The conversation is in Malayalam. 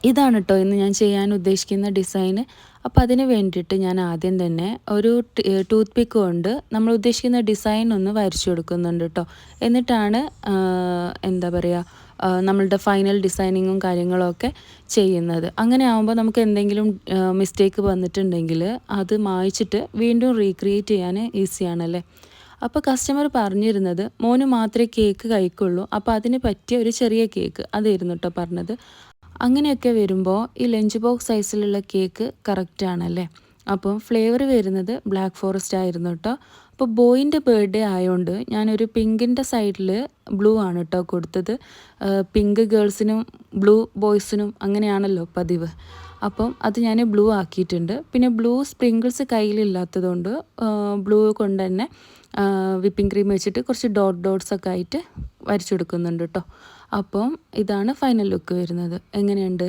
ഇതാണ് കേട്ടോ ഇന്ന് ഞാൻ ചെയ്യാൻ ഉദ്ദേശിക്കുന്ന ഡിസൈന്. അപ്പോൾ അതിന് വേണ്ടിയിട്ട് ഞാൻ ആദ്യം തന്നെ ഒരു ടൂത്ത് പിക്ക് കൊണ്ട് നമ്മൾ ഉദ്ദേശിക്കുന്ന ഡിസൈൻ ഒന്ന് വരച്ചു കൊടുക്കുന്നുണ്ട് കേട്ടോ. എന്നിട്ടാണ് എന്താ പറയുക നമ്മളുടെ ഫൈനൽ ഡിസൈനിങ്ങും കാര്യങ്ങളൊക്കെ ചെയ്യുന്നത്. അങ്ങനെ ആകുമ്പോൾ നമുക്ക് എന്തെങ്കിലും മിസ്റ്റേക്ക് വന്നിട്ടുണ്ടെങ്കിൽ അത് മായ്ച്ചിട്ട് വീണ്ടും റീക്രിയേറ്റ് ചെയ്യാൻ ഈസിയാണല്ലേ. അപ്പോൾ കസ്റ്റമർ പറഞ്ഞിരുന്നത് മോന് മാത്രമേ കേക്ക് കഴിക്കുള്ളൂ, അപ്പോൾ അതിന് പറ്റിയ ഒരു ചെറിയ കേക്ക് അതായിരുന്നു കേട്ടോ പറഞ്ഞത്. അങ്ങനെയൊക്കെ വരുമ്പോൾ ഈ ലഞ്ച് ബോക്സ് സൈസിലുള്ള കേക്ക് കറക്റ്റാണല്ലേ. അപ്പോൾ ഫ്ലേവർ വരുന്നത് ബ്ലാക്ക് ഫോറസ്റ്റ് ആയിരുന്നു കേട്ടോ. അപ്പോൾ ബോയിൻ്റെ ബർത്ത്ഡേ ആയതുകൊണ്ട് ഞാനൊരു പിങ്കിൻ്റെ സൈഡിൽ ബ്ലൂ ആണ് കേട്ടോ കൊടുത്തത്. പിങ്ക് ഗേൾസിനും ബ്ലൂ ബോയ്സിനും അങ്ങനെയാണല്ലോ പതിവ്. അപ്പം അത് ഞാൻ ബ്ലൂ ആക്കിയിട്ടുണ്ട്. പിന്നെ ബ്ലൂ സ്പ്രിങ്കിൾസ് കയ്യിലില്ലാത്തതുകൊണ്ട് ബ്ലൂ കൊണ്ട് തന്നെ വിപ്പിംഗ് ക്രീം വെച്ചിട്ട് കുറച്ച് ഡോട്ട്സ് ഒക്കെ ആയിട്ട് വരച്ചെടുക്കുന്നുണ്ട് കേട്ടോ. അപ്പം ഇതാണ് ഫൈനൽ ലുക്ക് വരുന്നത്. എങ്ങനെയുണ്ട്?